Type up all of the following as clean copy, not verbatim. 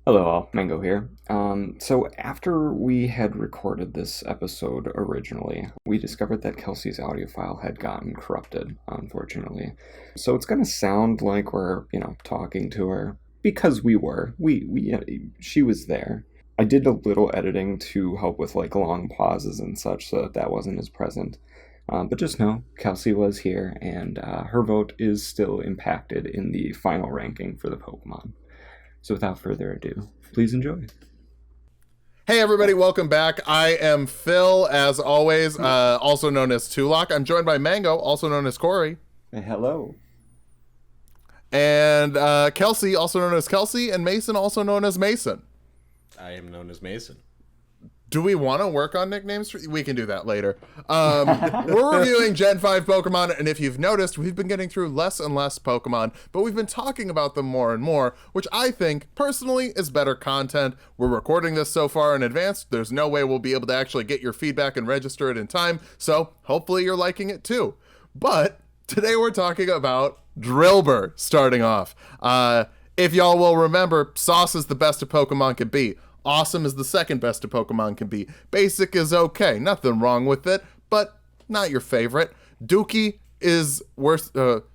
Hello all, Mango here. So after we had recorded this episode originally, we discovered that Kelsey's audio file had gotten corrupted, unfortunately. So it's gonna sound like we're, talking to her, because we were. She was there. I did a little editing to help with like long pauses and such so that wasn't as present. But just know, Kelsey was here, and her vote is still impacted in the final ranking for the Pokemon. So without further ado, please enjoy. Hey everybody, welcome back. I am Phil, as always, also known as Tulok. I'm joined by Mango, also known as Corey. Hello. And Kelsey, also known as Kelsey, and Mason, also known as Mason. I am known as Mason. Do we want to work on nicknames? We can do that later. We're reviewing Gen 5 Pokemon, and if you've noticed, we've been getting through less and less Pokemon, but we've been talking about them more and more, which I think, personally, is better content. We're recording this so far in advance, there's no way we'll be able to actually get your feedback and register it in time, so hopefully you're liking it too. But today we're talking about DRILBUR, starting off. If y'all will remember, Sauce is the best a Pokemon can be. Awesome is the second best a Pokemon can be. Basic is okay, nothing wrong with it, but not your favorite. Dookie is worse.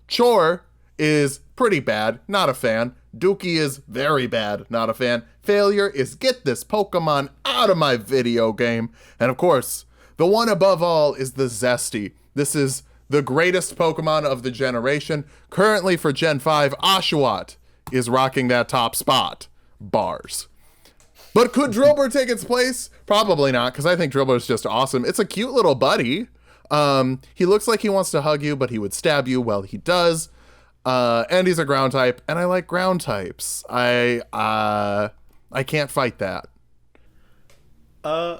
Chore is pretty bad, not a fan. Dookie is very bad, not a fan. Failure is get this Pokemon out of my video game. And of course, the one above all is the Zesty. This is the greatest Pokemon of the generation. Currently for Gen 5, Oshawott is rocking that top spot. Bars. But could DRILBUR take its place? Probably not, because I think DRILBUR is just awesome. It's a cute little buddy. He looks like he wants to hug you, but he would stab you. Well, he does. And he's a ground type, and I like ground types. I can't fight that. I'm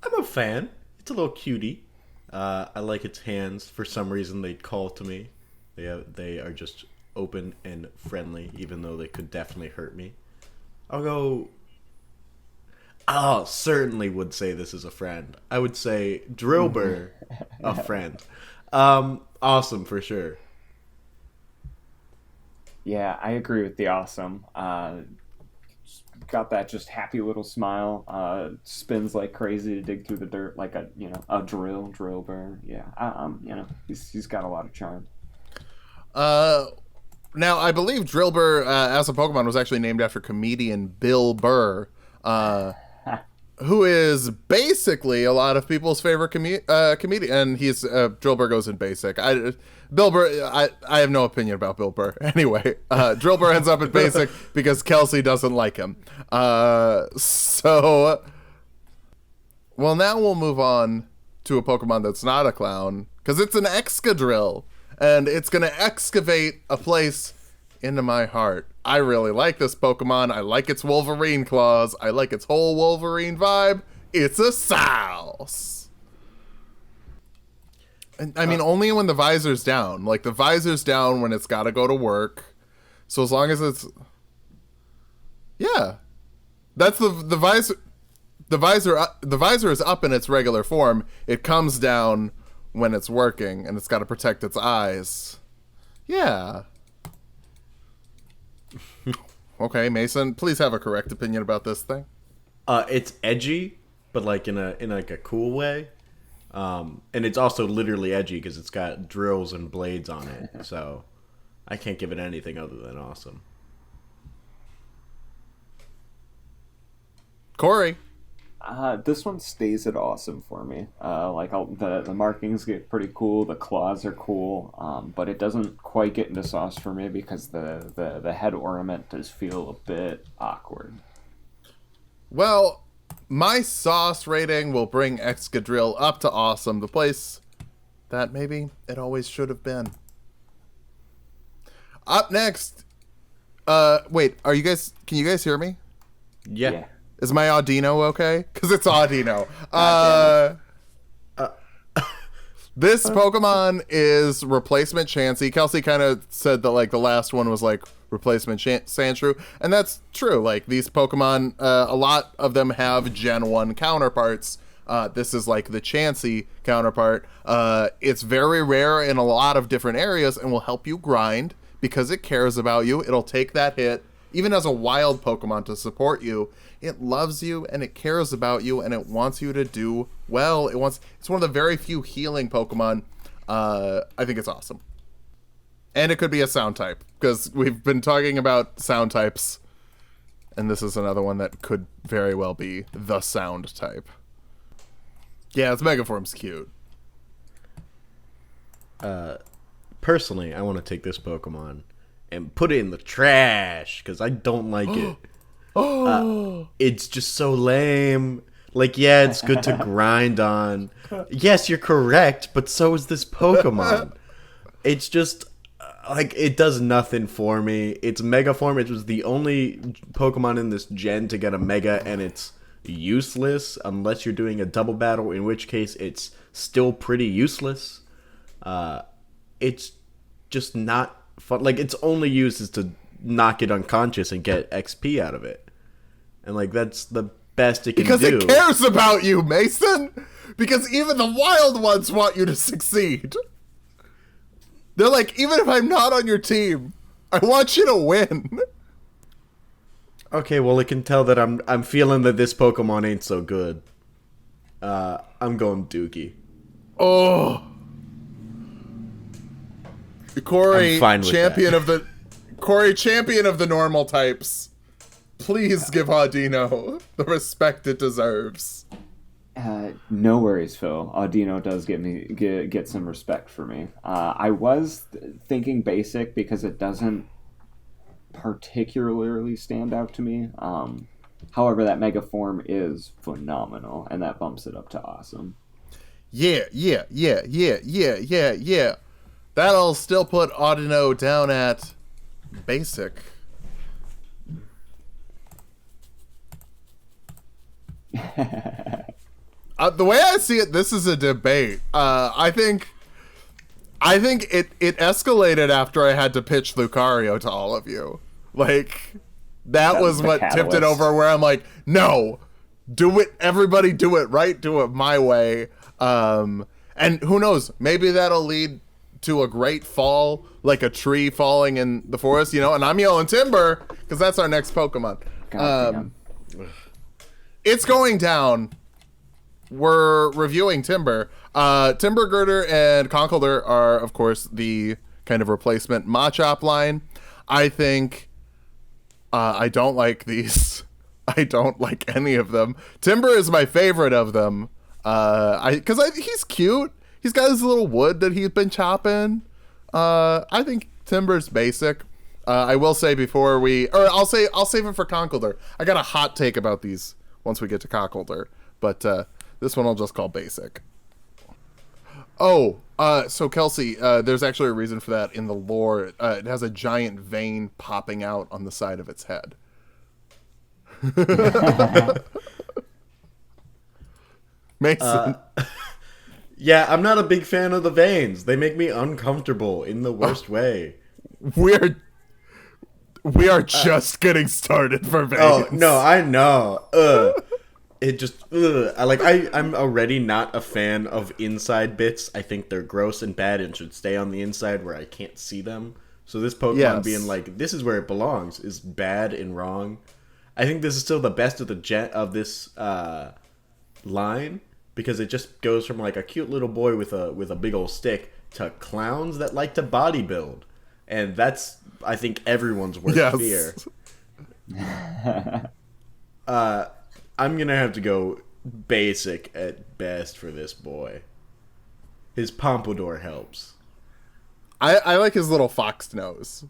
a fan. It's a little cutie. I like its hands. For some reason, they call to me. They are just open and friendly, even though they could definitely hurt me. I'll go... certainly would say this is a friend. I would say DRILBUR, a friend. Awesome for sure. Yeah, I agree with the awesome. Got that just happy little smile. Spins like crazy to dig through the dirt like a DRILBUR. Yeah, he's got a lot of charm. Now I believe DRILBUR as a Pokemon was actually named after comedian Bill Burr. Who is basically a lot of people's favorite comedian, and he's DRILBUR goes in basic. Bill Burr, I have no opinion about Bill Burr. Anyway, DRILBUR ends up in basic because Kelsey doesn't like him. Well, now we'll move on to a Pokemon that's not a clown, because it's an EXCADRILL, and it's gonna excavate a place into my heart. I really like this Pokemon. I like its Wolverine claws. I like its whole Wolverine vibe. It's a Souse. And I mean, only when the visor's down. Like, the visor's down when it's got to go to work. So as long as it's... Yeah. That's the visor... The visor is up in its regular form. It comes down when it's working, and it's got to protect its eyes. Yeah. Okay, Mason, please have a correct opinion about this thing. It's edgy, but like in a cool way. And it's also literally edgy because it's got drills and blades on it. So I can't give it anything other than awesome. Corey. This one stays at awesome for me. The markings get pretty cool, the claws are cool, but it doesn't quite get into sauce for me because the head ornament does feel a bit awkward. Well, my sauce rating will bring EXCADRILL up to awesome, the place that maybe it always should have been. Up next, wait, can you guys hear me? Yeah. Is my Audino okay? Because it's Audino. This Pokemon is replacement Chansey. Kelsey kind of said that like the last one was like replacement Sandshrew, and that's true. Like, these Pokemon, a lot of them have Gen 1 counterparts. This is like the Chansey counterpart. It's very rare in a lot of different areas and will help you grind because it cares about you. It'll take that hit even as a wild Pokemon, to support you. It loves you and it cares about you and it wants you to do well. It's one of the very few healing Pokemon. I think it's awesome. And it could be a sound type, because we've been talking about sound types, and this is another one that could very well be the sound type. Yeah, its Megaform's cute. Personally, I want to take this Pokemon and put it in the trash, because I don't like it. It's just so lame. Like, yeah, it's good to grind on. Yes, you're correct, but so is this Pokemon. It's just... like, it does nothing for me. It's Mega Form. It was the only Pokemon in this gen to get a Mega, and it's useless unless you're doing a double battle, in which case it's still pretty useless. It's just not fun. Like, its only use is to knock it unconscious and get XP out of it. And, like, that's the best it can do. Because it cares about you, Mason! Because even the wild ones want you to succeed. They're like, even if I'm not on your team, I want you to win. Okay, well, it can tell that I'm feeling that this Pokemon ain't so good. I'm going Dookie. Oh, Corey, champion of the normal types. Please give Audino the respect it deserves. No worries, Phil. Audino does get some respect for me. I was thinking basic because it doesn't particularly stand out to me. However, that Mega Form is phenomenal, and that bumps it up to awesome. Yeah. That'll still put Audino down at basic. The way I see it, this is a debate. I think it escalated after I had to pitch Lucario to all of you. Like, that was what tipped it over, where I'm like, no, do it, everybody do it right, do it my way. And who knows, maybe that'll lead to a great fall, like a tree falling in the forest, and I'm yelling timber, because that's our next Pokemon. It's going down. We're reviewing Timber. Timber, Girder, and CONKELDURR are, of course, the kind of replacement Machop line. I think I don't like these. I don't like any of them. Timber is my favorite of them. Because he's cute. He's got his little wood that he's been chopping. I think Timber's basic. I will say before I'll save it for CONKELDURR. I got a hot take about these once we get to CONKELDURR, but this one I'll just call basic. Oh, so Kelsey, there's actually a reason for that in the lore. It has a giant vein popping out on the side of its head. Mason. Yeah, I'm not a big fan of the veins. They make me uncomfortable in the worst way. We are just getting started for veins. Oh, no, I know. It just, I'm already not a fan of inside bits. I think they're gross and bad and should stay on the inside where I can't see them. So this Pokemon being like, this is where it belongs, is bad and wrong. I think this is still the best of this line, because it just goes from like a cute little boy with a big old stick to clowns that like to bodybuild. And that's, I think, everyone's worst fear. I'm going to have to go basic at best for this boy. His pompadour helps. I like his little fox nose.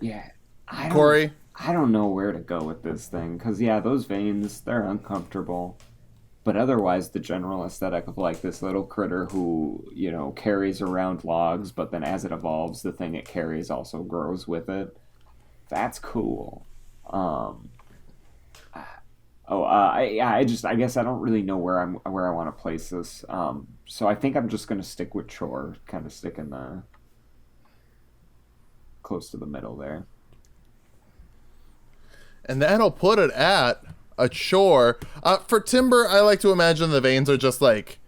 Yeah. Corey? I don't know where to go with this thing. Because, yeah, those veins, they're uncomfortable. But otherwise, the general aesthetic of, like, this little critter who, carries around logs, but then as it evolves, the thing it carries also grows with it. That's cool. I guess I don't really know where I want to place this. So I think I'm just gonna stick with Chore, kind of stick in the close to the middle there. And that'll put it at a Chore. For Timber, I like to imagine the veins are just like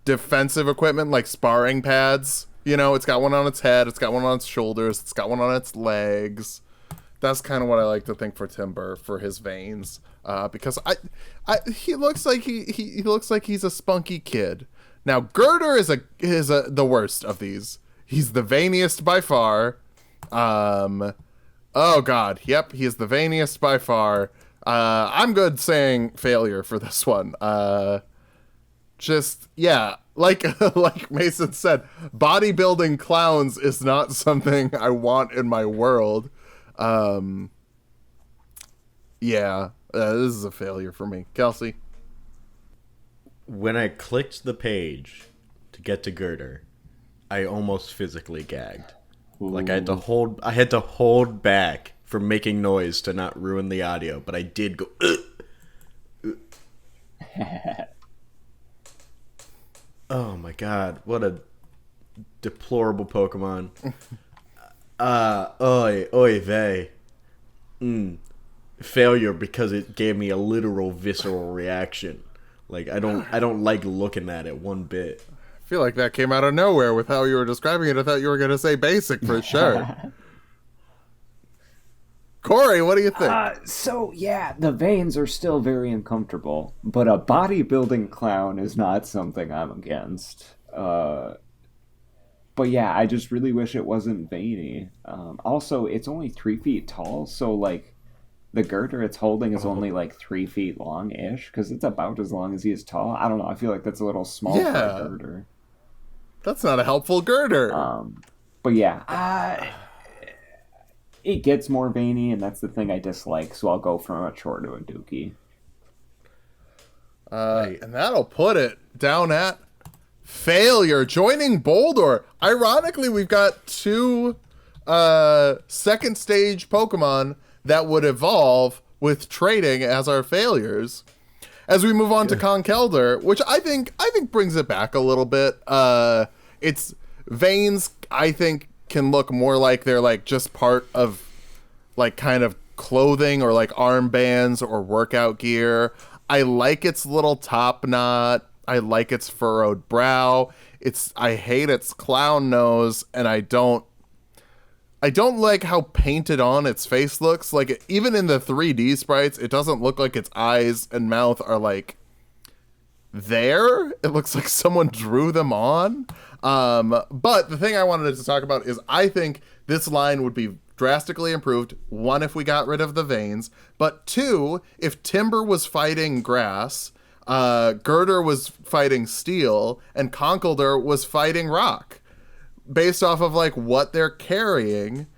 defensive equipment, like sparring pads. You know, it's got one on its head, it's got one on its shoulders, it's got one on its legs. That's kind of what I like to think for Timber for his veins, because he looks like he looks like he's a spunky kid. Now Girder is the worst of these. He's the veiniest by far. Oh God, yep, he is the veiniest by far. I'm good saying failure for this one. Just yeah, like Mason said, bodybuilding clowns is not something I want in my world. Yeah, this is a failure for me. Kelsey? When I clicked the page to get to Girder, I almost physically gagged. Ooh. Like I had to hold back from making noise to not ruin the audio, but I did go Oh my God, what a deplorable Pokemon. Oy vey. Failure because it gave me a literal visceral reaction. Like I don't like looking at it one bit. I feel like that came out of nowhere with how you were describing it. I thought you were gonna say basic for sure. Corey, what do you think? So yeah, the veins are still very uncomfortable, but a bodybuilding clown is not something I'm against. But yeah, I just really wish it wasn't veiny. Also, it's only 3 feet tall, so like the girder it's holding is only like 3 feet long-ish, because it's about as long as he is tall. I don't know. I feel like that's a little small for a girder. That's not a helpful girder. But yeah, it gets more veiny, and that's the thing I dislike. So I'll go from a chore to a dookie. And that'll put it down at failure. Joining Boulder. Ironically, we've got 2 second stage Pokemon that would evolve with trading as our failures. As we move on to Conkeldurr, which I think brings it back a little bit. Its veins, I think, can look more like they're like just part of like kind of clothing or like armbands or workout gear. I like its little top knot. I like its furrowed brow. I hate its clown nose, and I don't like how painted on its face looks. Like even in the 3D sprites, it doesn't look like its eyes and mouth are like there. It looks like someone drew them on. But the thing I wanted to talk about is I think this line would be drastically improved. 1, if we got rid of the veins, but 2, if Timber was fighting grass, Girder was fighting steel, and Conkeldurr was fighting rock. Based off of like what they're carrying,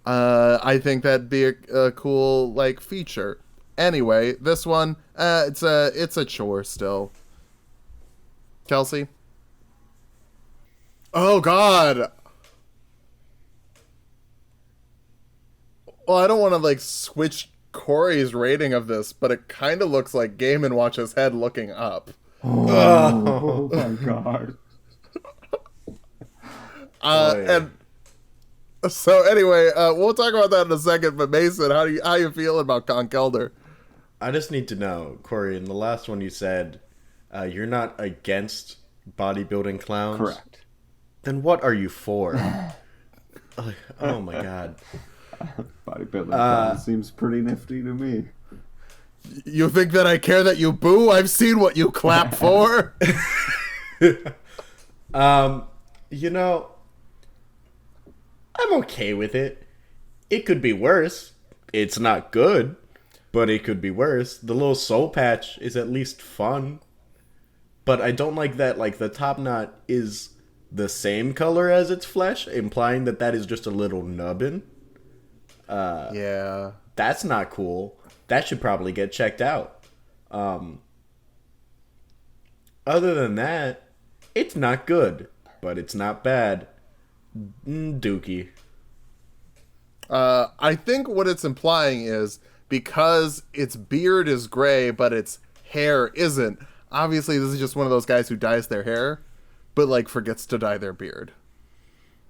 I think that'd be a cool like feature. Anyway, this one, it's a chore still. Kelsey? Oh God. Well, I don't want to like switch Corey's rating of this, but it kind of looks like Game & Watch's head looking up. Oh my God. And so anyway, we'll talk about that in a second. But Mason, how you feeling about Conkeldurr? I just need to know, Corey. In the last one, you said you're not against bodybuilding clowns. Correct. Then what are you for? Oh my God. Bodybuilding clown seems pretty nifty to me. You think that I care that you boo? I've seen what you clap for. You know, I'm okay with it. It could be worse. It's not good, but it could be worse. The little soul patch is at least fun. But I don't like that, like, the top knot is the same color as its flesh, implying that that is just a little nubbin. Yeah. That's not cool. That should probably get checked out. Other than that, it's not good, but it's not bad. Dookie. I think what it's implying is because its beard is gray, but its hair isn't. Obviously, this is just one of those guys who dyes their hair, but like forgets to dye their beard.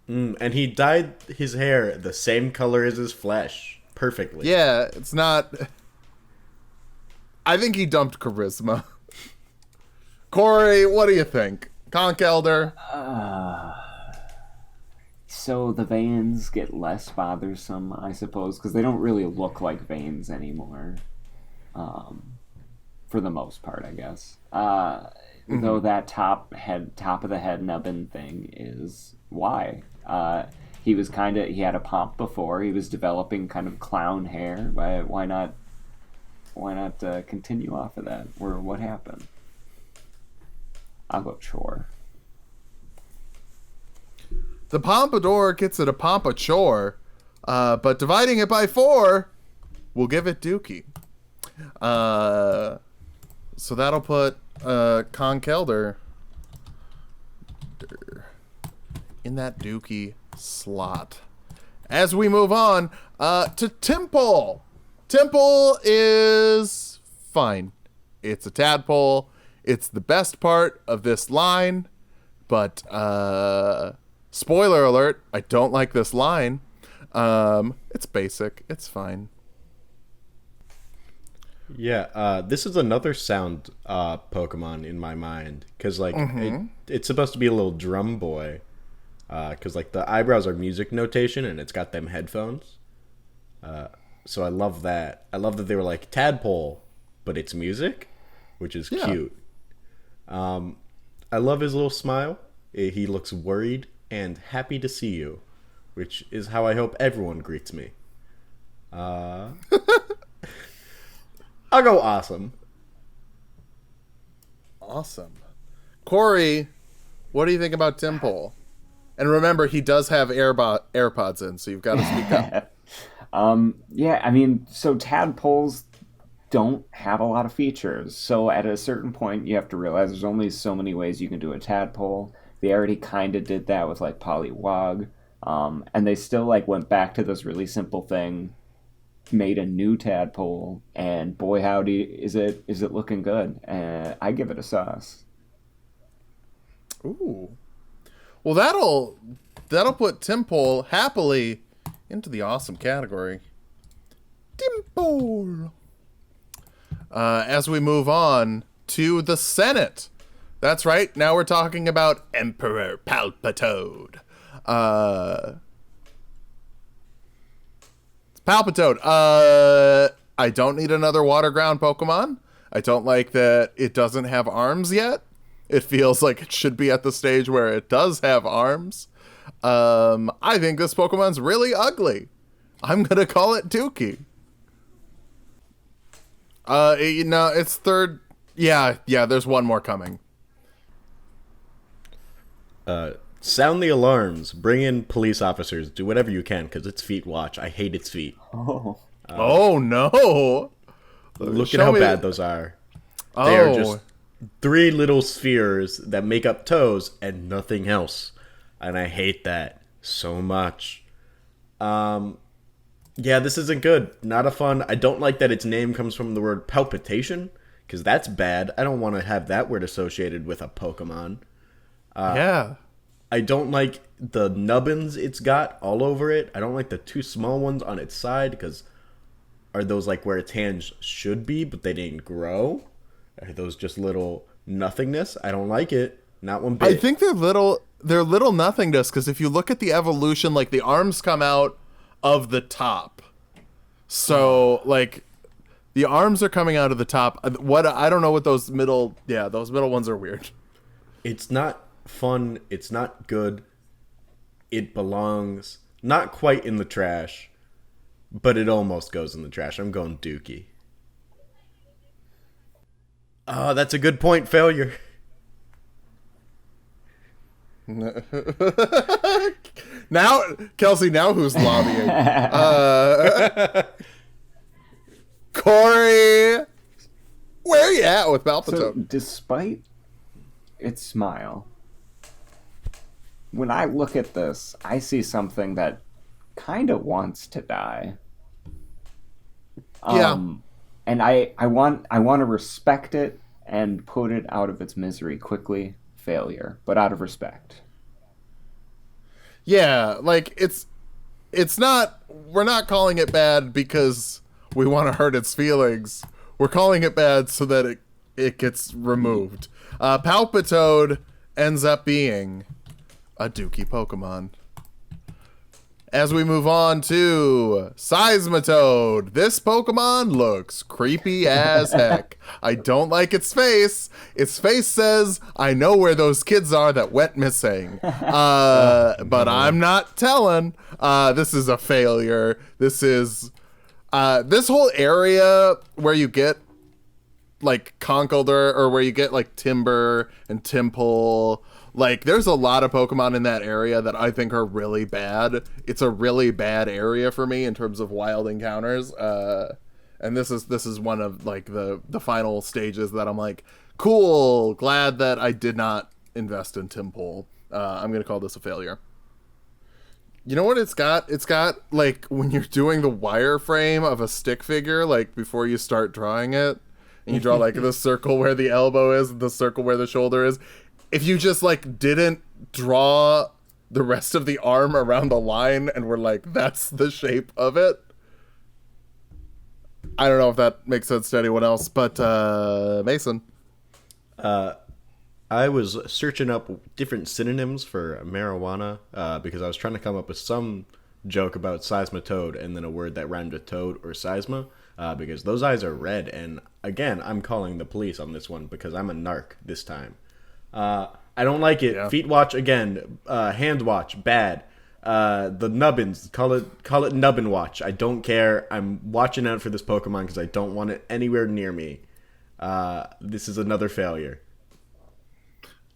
And he dyed his hair the same color as his flesh. Perfectly. Yeah, it's not... I think he dumped charisma. Corey, what do you think? Conkeldurr? So the veins get less bothersome, I suppose, because they don't really look like veins anymore. For the most part, I guess. Though that top of the head nubbin thing is why. He had a pomp before. He was developing kind of clown hair. Why not continue off of that? Or what happened? I'll go chore. The pompadour gets it a pompadour, but dividing it by 4 will give it Dookie. So that'll put CONKELDUR in that Dookie slot. As we move on to TYMPOLE. TYMPOLE is fine. It's a tadpole. It's the best part of this line, but spoiler alert, I don't like this line. It's basic. It's fine. Yeah, this is another sound Pokemon in my mind, because like it's supposed to be a little drum boy, because like the eyebrows are music notation and it's got them headphones. So I love that. I love that they were like tadpole, but it's music, which is cute. I love his little smile. He looks worried and happy to see you, which is how I hope everyone greets me. I'll go awesome. Awesome. Corey, what do you think about TYMPOLE? And remember, he does have AirPods in, so you've got to speak up. Yeah, I mean, so tadpoles don't have a lot of features. So at a certain point, you have to realize there's only so many ways you can do a tadpole. They already kind of did that with like Poliwag. And they still like went back to this really simple thing, made a new tadpole, and boy howdy is it looking good. I give it a sauce. Ooh. Well, that'll put TYMPOLE happily into the awesome category. TYMPOLE. As we move on to the Senate. That's right. Now we're talking about Emperor PALPITOAD. PALPITOAD. I don't need another water ground Pokemon. I don't like that it doesn't have arms yet. It feels like it should be at the stage where it does have arms. I think this Pokemon's really ugly. I'm gonna call it Dookie. It's third. Yeah, there's one more coming. Sound the alarms. Bring in police officers. Do whatever you can, because its feet watch. I hate its feet. Oh no! Look at how bad those are. They are just 3 little spheres that make up toes and nothing else. And I hate that so much. Yeah, this isn't good. Not a fun. I don't like that its name comes from the word palpitation, because that's bad. I don't want to have that word associated with a Pokemon. Yeah. I don't like the nubbins it's got all over it. I don't like the 2 small ones on its side, because are those like where its hands should be, but they didn't grow? Are those just little nothingness? I don't like it. Not one bit. I think they're little nothingness, because if you look at the evolution, like the arms come out of the top. So like the arms are coming out of the top. I don't know what those middle ones are weird. It's not fun. It's not good. It belongs not quite in the trash, but it almost goes in the trash. I'm going Dookie. Oh, that's a good point. Failure. Now, Kelsey, now who's lobbying? Corey, where are you at with Palpitoad? So, despite its smile, when I look at this, I see something that kind of wants to die. And I want to respect it and put it out of its misery quickly. Failure, but out of respect. Yeah, like it's not. We're not calling it bad because we want to hurt its feelings. We're calling it bad so that it gets removed. Palpitoad ends up being a Dookie Pokemon. As we move on to SEISMITOAD. This Pokemon looks creepy as heck. I don't like its face. Its face says, I know where those kids are that went missing. But I'm not telling. This is a failure. This is... this whole area where you get like CONKELDUR, or where you get like Timber and TYMPOLE, like there's a lot of Pokemon in that area that I think are really bad. It's a really bad area for me in terms of wild encounters. And this is one of like the final stages that I'm like, cool, glad that I did not invest in TYMPOLE. I'm gonna call this a failure. You know what it's got? It's got, like, when you're doing the wireframe of a stick figure, like, before you start drawing it, and you draw, like, the circle where the elbow is, and the circle where the shoulder is, if you just, like, didn't draw the rest of the arm around the line, and were like, that's the shape of it. I don't know if that makes sense to anyone else, but, Mason. I was searching up different synonyms for marijuana because I was trying to come up with some joke about SEISMITOAD and then a word that rhymed with toad or seisma because those eyes are red. And again, I'm calling the police on this one because I'm a narc this time. I don't like it. Yeah. Feet watch again. Hand watch bad. The nubbins, call it nubbin watch. I don't care. I'm watching out for this Pokemon because I don't want it anywhere near me. This is another failure.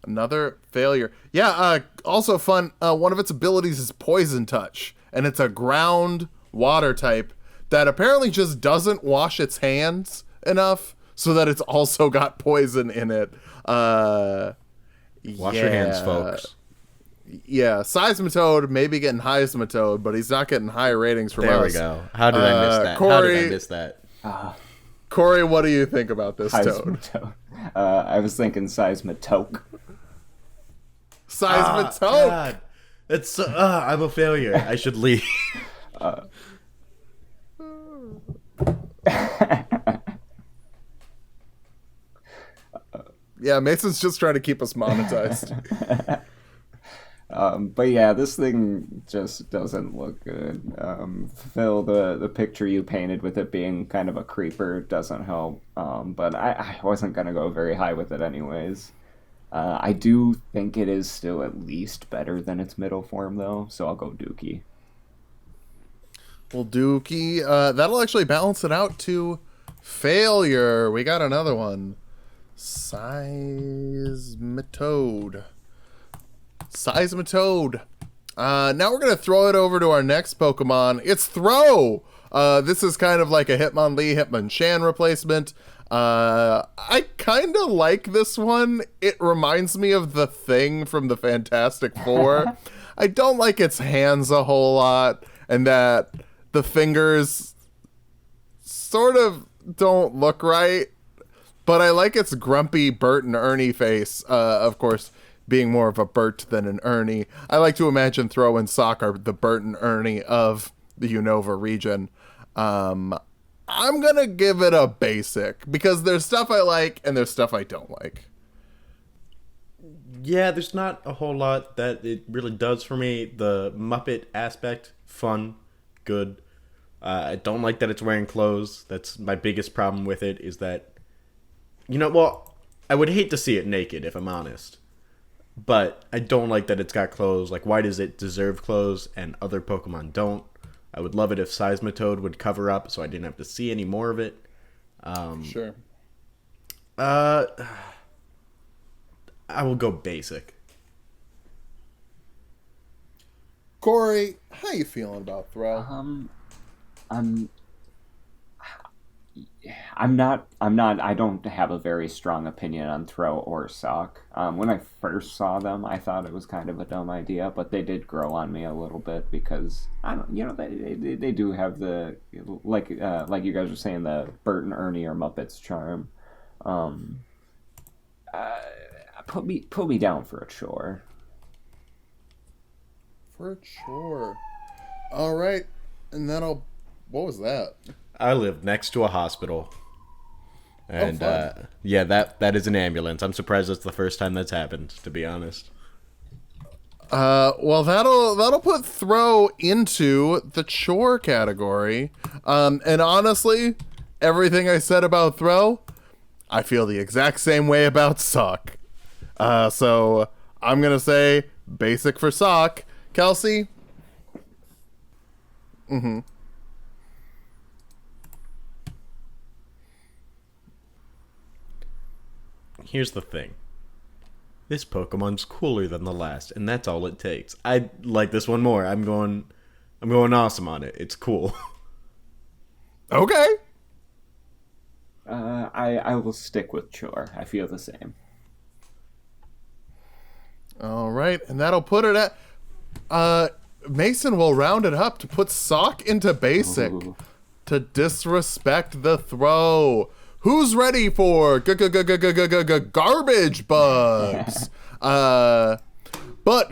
Another failure. Yeah, also fun, one of its abilities is Poison Touch, and it's a ground water type that apparently just doesn't wash its hands enough so that it's also got poison in it. Wash your hands, folks. Yeah, SEISMITOAD may be getting HEISMITOAD, but he's not getting higher ratings from us. There we go. How did I miss that? Corey, How did I miss that? Corey, what do you think about this toad? I was thinking SEISMITOAD. SEISMITOAD. God. It's I'm a failure. I should leave. Yeah, Mason's just trying to keep us monetized. But yeah, this thing just doesn't look good. Phil, the picture you painted with it being kind of a creeper doesn't help. But I wasn't going to go very high with it anyways. I do think it is still at least better than its middle form, though, so I'll go Dookie. Well, Dookie, that'll actually balance it out to failure. We got another one. SEISMITOAD. SEISMITOAD. Now we're going to throw it over to our next Pokemon. It's THROH. This is kind of like a Hitmonlee, Hitmonchan replacement. I kind of like this one. It reminds me of the Thing from the Fantastic Four. I don't like its hands a whole lot, and that the fingers sort of don't look right, but I like its grumpy Bert and Ernie face, of course, being more of a Bert than an Ernie. I like to imagine THROH and Sock are the Bert and Ernie of the Unova region. I'm going to give it a basic, because there's stuff I like and there's stuff I don't like. Yeah, there's not a whole lot that it really does for me. The Muppet aspect, fun, good. I don't like that it's wearing clothes. That's my biggest problem with it, is that, well, I would hate to see it naked, if I'm honest. But I don't like that it's got clothes. Like, why does it deserve clothes and other Pokemon don't? I would love it if SEISMITOAD would cover up so I didn't have to see any more of it. Sure. I will go basic. Corey, how you feeling about THROH? I don't have a very strong opinion on THROH or Sock. When I first saw them, I thought it was kind of a dumb idea, but they did grow on me a little bit because they do have the like you guys were saying, the Bert and Ernie or Muppets charm. Put me down for a chore. For a chore. All right, and then what was that? I live next to a hospital. And, fun. Yeah, that is an ambulance. I'm surprised that's the first time that's happened, to be honest. Well, that'll put throw into the chore category. And honestly, everything I said about throw, I feel the exact same way about sock. So I'm gonna say basic for sock. Kelsey? Mm-hmm. Here's the thing. This Pokemon's cooler than the last, and that's all it takes. I like this one more. I'm going awesome on it. It's cool. Okay. I will stick with chore. I feel the same. All right, and that'll put it at Mason will round it up to put sock into basic. Ooh. To disrespect the throw. Who's ready for garbage bugs? But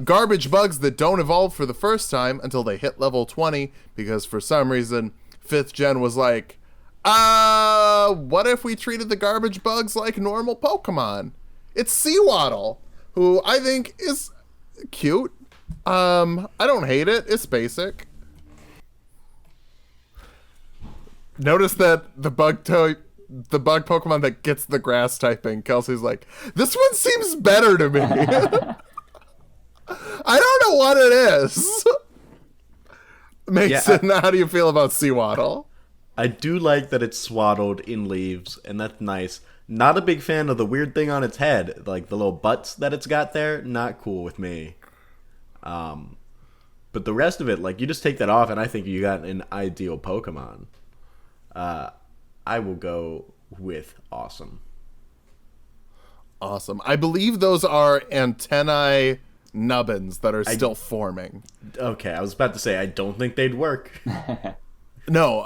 garbage bugs that don't evolve for the first time until they hit level 20, because for some reason 5th gen was like, what if we treated the garbage bugs like normal Pokemon? It's SEWADDLE, who I think is cute. I don't hate it. It's basic. Notice that the bug Pokemon that gets the grass typing, Kelsey's like, this one seems better to me. I don't know what it is. Mason, how do you feel about SEWADDLE? I do like that it's swaddled in leaves, and that's nice. Not a big fan of the weird thing on its head, like the little butts that it's got there. Not cool with me. But the rest of it, like, you just take that off, and I think you got an ideal Pokemon. I will go with awesome. Awesome. I believe those are antennae nubbins that are still forming. Okay, I was about to say, I don't think they'd work. No,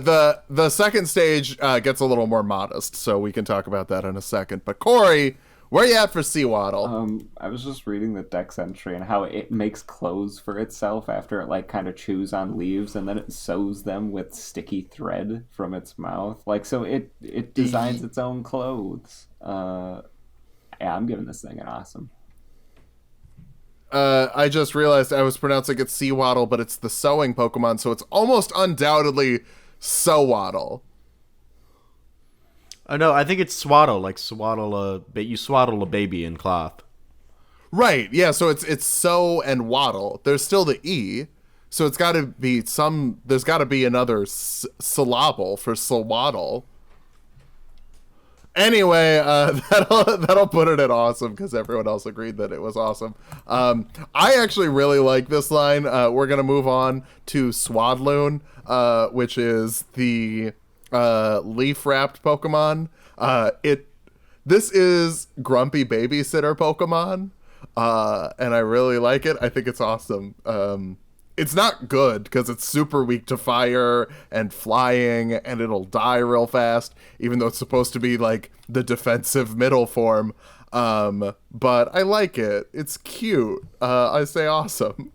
the second stage gets a little more modest, so we can talk about that in a second. But Corey, where you at for SEWADDLE? I was just reading the dex entry and how it makes clothes for itself after it like kind of chews on leaves, and then it sews them with sticky thread from its mouth. Like, so it designs its own clothes. Yeah, I'm giving this thing an awesome. I just realized I was pronouncing it SEWADDLE, but it's the sewing Pokemon, so it's almost undoubtedly SEWADDLE. Oh no, I think it's swaddle, like you swaddle a baby in cloth. Right, yeah, so it's sew and waddle. There's still the E, so it's got to be there's got to be another syllable for SEWADDLE. Anyway, that'll put it at awesome because everyone else agreed that it was awesome. I actually really like this line. We're gonna move on to SWADLOON, which is the leaf-wrapped Pokemon. This is Grumpy Babysitter Pokemon, and I really like it. I think it's awesome. It's not good because it's super weak to fire and flying, and it'll die real fast, even though it's supposed to be like the defensive middle form. But I like it. It's cute. I say awesome.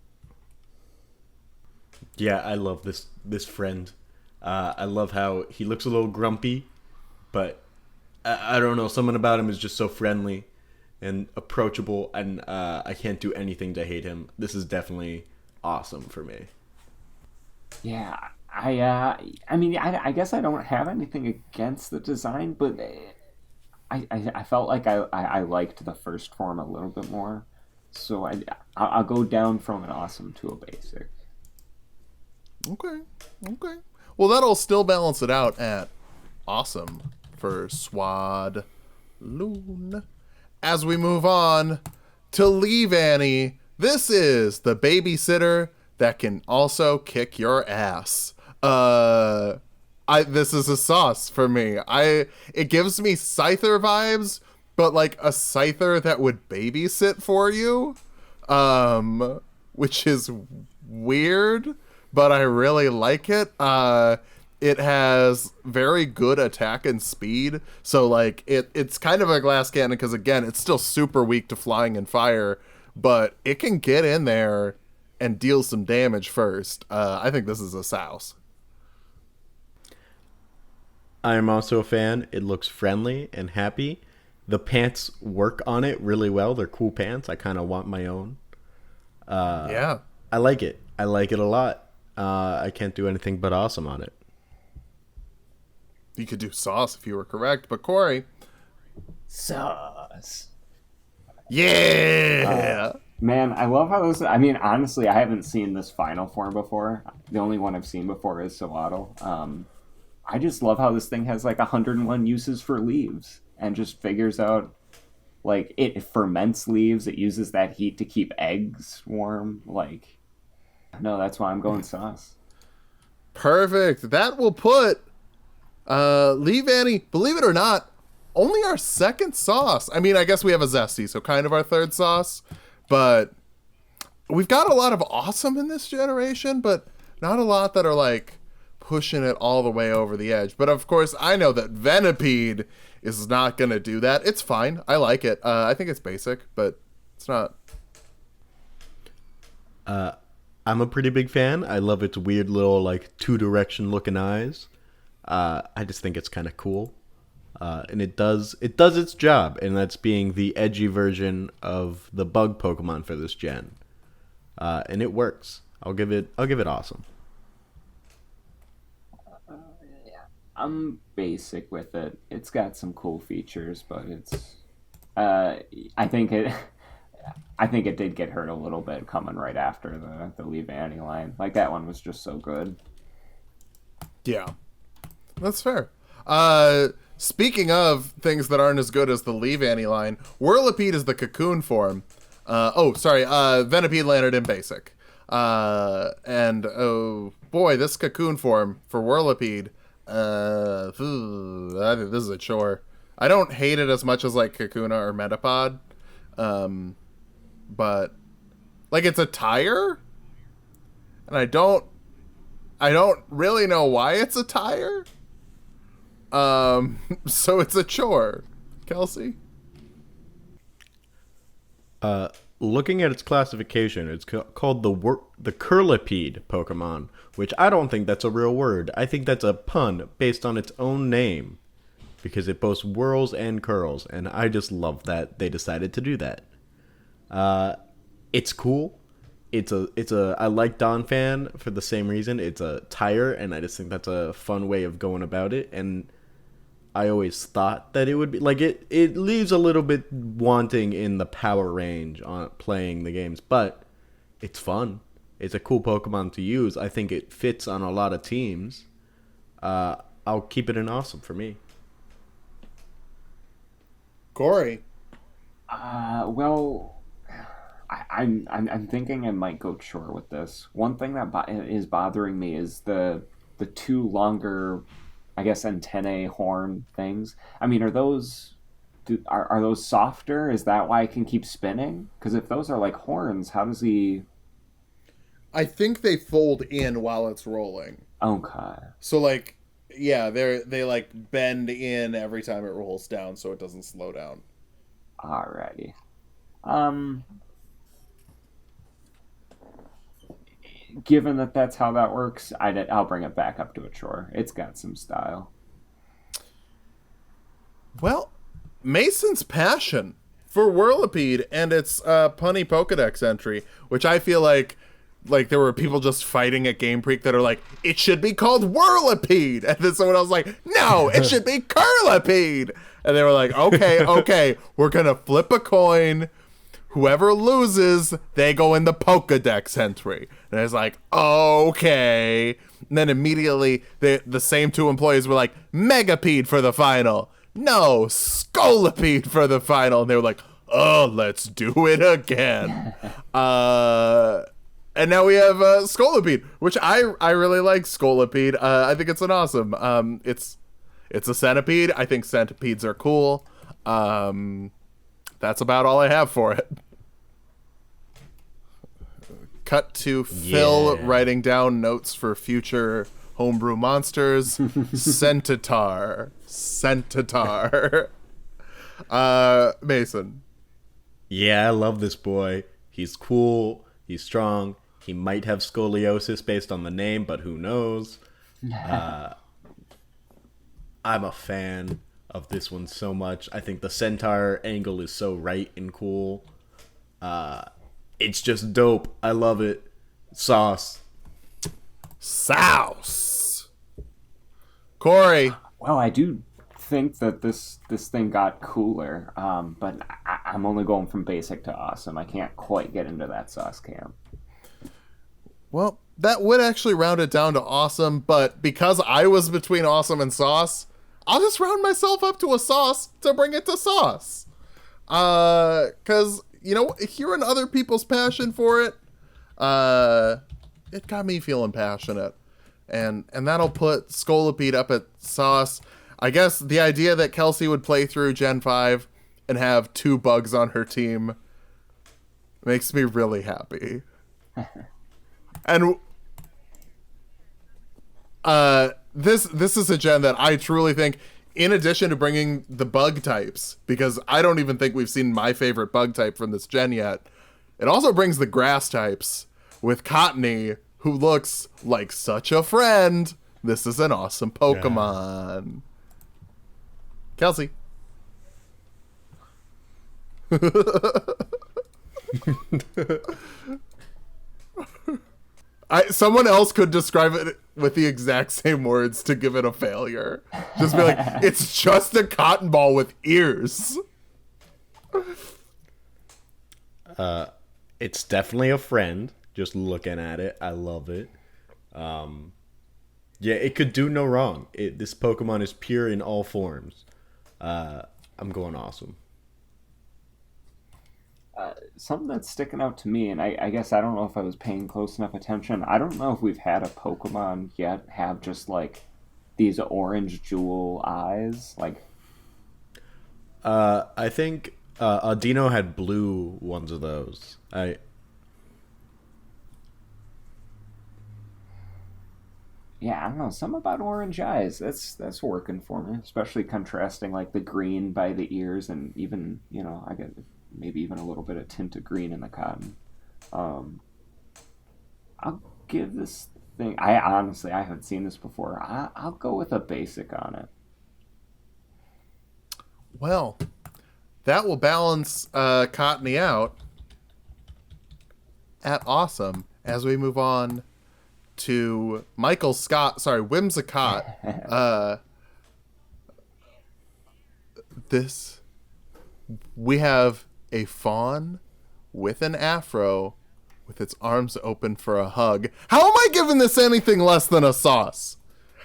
Yeah, I love this friend. I love how he looks a little grumpy, but I don't know, something about him is just so friendly and approachable, and I can't do anything to hate him. This is definitely awesome for me. Yeah, I mean, I guess I don't have anything against the design, but I felt like I liked the first form a little bit more, so I'll go down from an awesome to a basic. Okay. Well, that'll still balance it out at awesome for SWADLOON. As we move on to Leave Annie, this is the babysitter that can also kick your ass. This is a sauce for me. It gives me Scyther vibes, but like a Scyther that would babysit for you, which is weird, but I really like it. It has very good attack and speed, so like it's kind of a glass cannon because again, it's still super weak to flying and fire, but it can get in there and deal some damage first. I think this is a souse. I am also a fan. It looks friendly and happy. The pants work on it really well. They're cool pants. I kind of want my own. Yeah. I like it. I like it a lot. I can't do anything but awesome on it. You could do sauce if you were correct, but Corey. Sauce. Yeah. Man, I love how this. I mean, honestly, I haven't seen this final form before. The only one I've seen before is SEWADDLE. I just love how this thing has like 101 uses for leaves and just figures out like it ferments leaves. It uses that heat to keep eggs warm. Like, no, that's why I'm going sauce. Perfect. That will put Lee Vanny, believe it or not, only our second sauce. I mean, I guess we have a zesty, so kind of our third sauce, but we've got a lot of awesome in this generation, but not a lot that are like pushing it all the way over the edge. But of course, I know that Venipede is not going to do that. It's fine. I like it. I think it's basic, but it's not. I'm a pretty big fan. I love its weird little like two-direction looking eyes. I just think it's kind of cool. And it does its job, and that's being the edgy version of the bug Pokemon for this gen. And it works. I'll give it awesome. I'm basic with it. It's got some cool features, but it's I think it did get hurt a little bit coming right after the Lee Vanny line. Like, that one was just so good. Yeah. That's fair. Speaking of things that aren't as good as the Lee Vanny line, Whirlipede is the cocoon form. Venipede landed in basic. And oh boy, this cocoon form for Whirlipede, I think this is a chore. I don't hate it as much as like Kakuna or Metapod. But like, it's a tire, and I don't really know why it's a tire. So it's a chore. Kelsey? Looking at its classification, it's called the Curlipede Pokemon, which I don't think that's a real word. I think that's a pun based on its own name, because it both whirls and curls, and I just love that they decided to do that. It's cool. I like Donphan for the same reason. It's a tire, and I just think that's a fun way of going about it. And I always thought that it would be like it leaves a little bit wanting in the power range on playing the games, but it's fun. It's a cool Pokemon to use. I think it fits on a lot of teams. I'll keep it an awesome for me. Corey? Well, I'm thinking I might go chore with this. One thing that is bothering me is the two longer, I guess, antennae horn things. I mean, are those softer? Is that why I can keep spinning? Because if those are like horns, how does he? I think they fold in while it's rolling. Okay. So like, yeah, they like bend in every time it rolls down, so it doesn't slow down. Alrighty. Given that that's how that works, I'll bring it back up to a chore. It's got some style. Well, Mason's passion for Whirlipede and its punny Pokedex entry, which I feel like there were people just fighting at Game Freak that are like, it should be called Whirlipede, and then someone else was like, no, it should be Curlipede, and they were like, okay, we're gonna flip a coin. Whoever loses, they go in the Pokedex entry. And I was like, okay. And then immediately, the same two employees were like, Megapede for the final. No, Scolipede for the final. And they were like, oh, let's do it again. And now we have Scolipede, which I really like Scolipede. I think it's an awesome. It's a centipede. I think centipedes are cool. That's about all I have for it. Cut to Phil writing down notes for future homebrew monsters. Centaur. Mason. Yeah, I love this boy. He's cool. He's strong. He might have scoliosis based on the name, but who knows? I'm a fan of this one so much. I think the centaur angle is so right and cool. It's just dope. I love it. Sauce. Sauce. Corey. Well, I do think that this thing got cooler, but I'm only going from basic to awesome. I can't quite get into that sauce camp. Well, that would actually round it down to awesome, but because I was between awesome and sauce, I'll just round myself up to a sauce to bring it to sauce. Because, you know, hearing other people's passion for it, it got me feeling passionate. And that'll put Scolipede up at sauce. I guess the idea that Kelsey would play through Gen 5 and have 2 bugs on her team makes me really happy. And this is a gen that I truly think, in addition to bringing the bug types, because I don't even think we've seen my favorite bug type from this gen yet, it also brings the grass types with Cottony, who looks like such a friend. This is an awesome Pokemon. Yeah. Kelsey. Someone else could describe it with the exact same words to give it a failure. Just be like, it's just a cotton ball with ears. It's definitely a friend. Just looking at it, I love it. Yeah, it could do no wrong. This Pokemon is pure in all forms. I'm going awesome. Something that's sticking out to me, and I guess I don't know if I was paying close enough attention. I don't know if we've had a Pokemon yet have just like these orange jewel eyes. Like, I think AUDINO had blue ones of those. Yeah, I don't know. Something about orange eyes. That's working for me, especially contrasting like the green by the ears, and even, you know, I get maybe even a little bit of tint of green in the cotton. I'll give this thing. I haven't seen this before. I'll go with a basic on it. Well, that will balance Cottony out at awesome as we move on to Whimsicott. We have a fawn with an afro with its arms open for a hug. How am I giving this anything less than a sauce?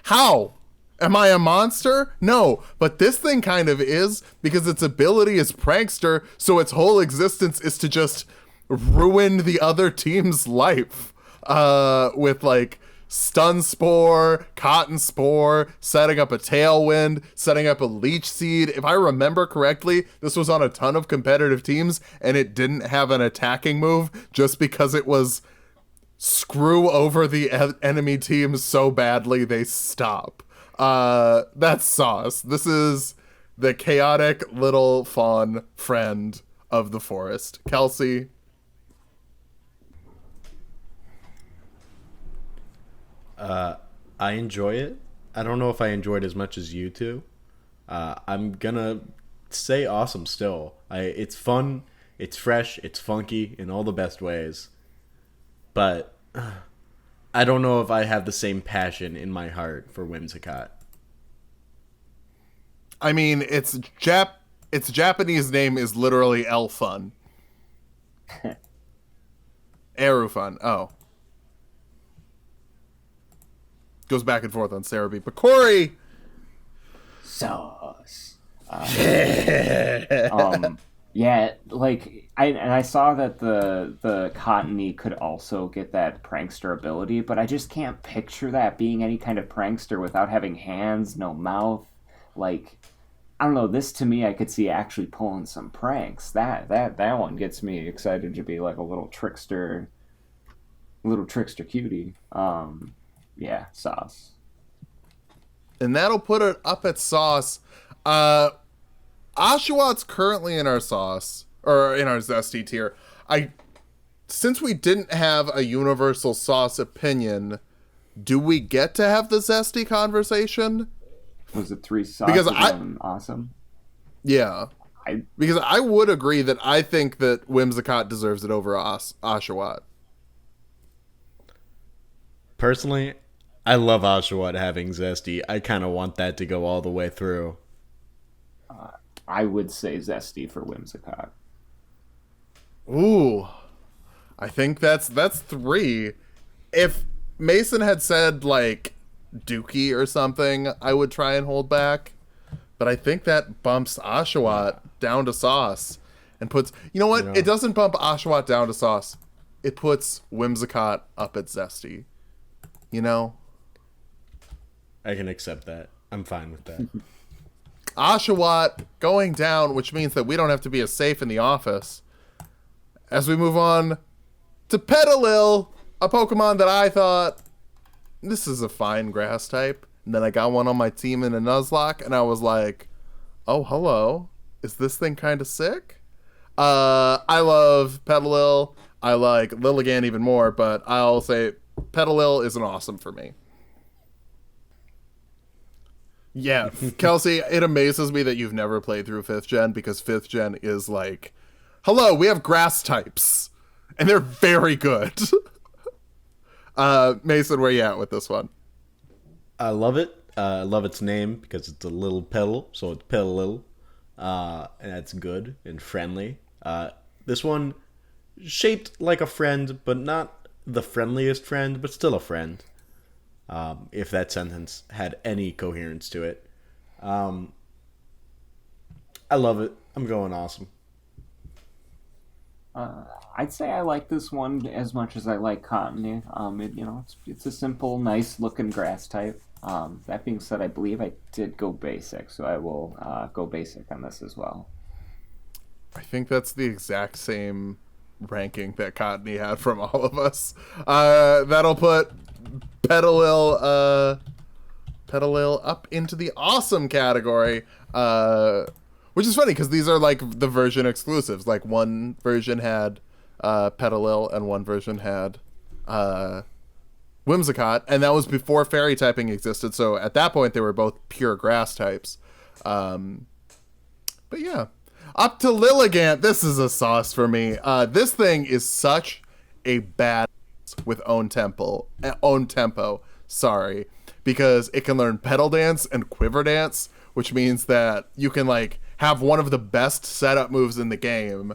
How? Am I a monster? No, but this thing kind of is, because its ability is prankster, so its whole existence is to just ruin the other team's life. With like Stun Spore, Cotton Spore, setting up a Tailwind, setting up a Leech Seed. If I remember correctly, this was on a ton of competitive teams, and it didn't have an attacking move just because it was screw over the enemy team so badly they stop. That's sauce. This is the chaotic little fawn friend of the forest. Kelsey. I enjoy it. I don't know if I enjoyed it as much as you two. I'm gonna say awesome still. It's fun, it's fresh, it's funky in all the best ways. But I don't know if I have the same passion in my heart for Whimsicott. I mean, its Japanese name is literally Elfun. Erufun. Oh. Goes back and forth on Cerebi. But Corey! Sauce. Yeah, like, I saw that the Cottony could also get that prankster ability, but I just can't picture that being any kind of prankster without having hands, no mouth. Like, I don't know, this to me I could see actually pulling some pranks. That one gets me excited to be like a little trickster cutie. Yeah, sauce. And that'll put it up at sauce. Oshawott's currently in our sauce, or in our zesty tier. Since we didn't have a universal sauce opinion, do we get to have the zesty conversation? Was it 3 sauces and awesome? Yeah. Because I would agree that I think that Whimsicott deserves it over Oshawott. Personally, I love Oshawott having Zesty. I kind of want that to go all the way through. I would say Zesty for Whimsicott. Ooh, I think that's 3. If Mason had said like Dookie or something, I would try and hold back. But I think that bumps Oshawott down to sauce and puts. You know what? It doesn't bump Oshawott down to sauce. It puts Whimsicott up at Zesty. You know. I can accept that. I'm fine with that. Oshawott going down, which means that we don't have to be as safe in the office. As we move on to Petalil, a Pokemon that I thought, this is a fine grass type. And then I got one on my team in a Nuzlocke, and I was like, oh, hello. Is this thing kind of sick? I love Petalil. I like Lilligant even more, but I'll say Petalil is an awesome for me. Yeah, Kelsey, it amazes me that you've never played through 5th gen, because 5th gen is like, hello, we have grass types, and they're very good. Mason, where you at with this one? I love it. I love its name because it's a little petal, so it's Petalil. And that's good and friendly. This one, shaped like a friend, but not the friendliest friend, but still a friend. If that sentence had any coherence to it. I love it. I'm going awesome. I'd say I like this one as much as I like Cottony. It's a simple, nice looking grass type. That being said, I believe I did go basic, so I will go basic on this as well. I think that's the exact same ranking that Cottony had from all of us. That'll put Petalil up into the awesome category, which is funny because these are like the version exclusives. Like one version had Petalil and one version had Whimsicott, and that was before fairy typing existed, so at that point they were both pure grass types. But yeah, up to Lilligant. This is a sauce for me. This thing is such a bad with own tempo, because it can learn Petal Dance and Quiver Dance, which means that you can like have one of the best setup moves in the game,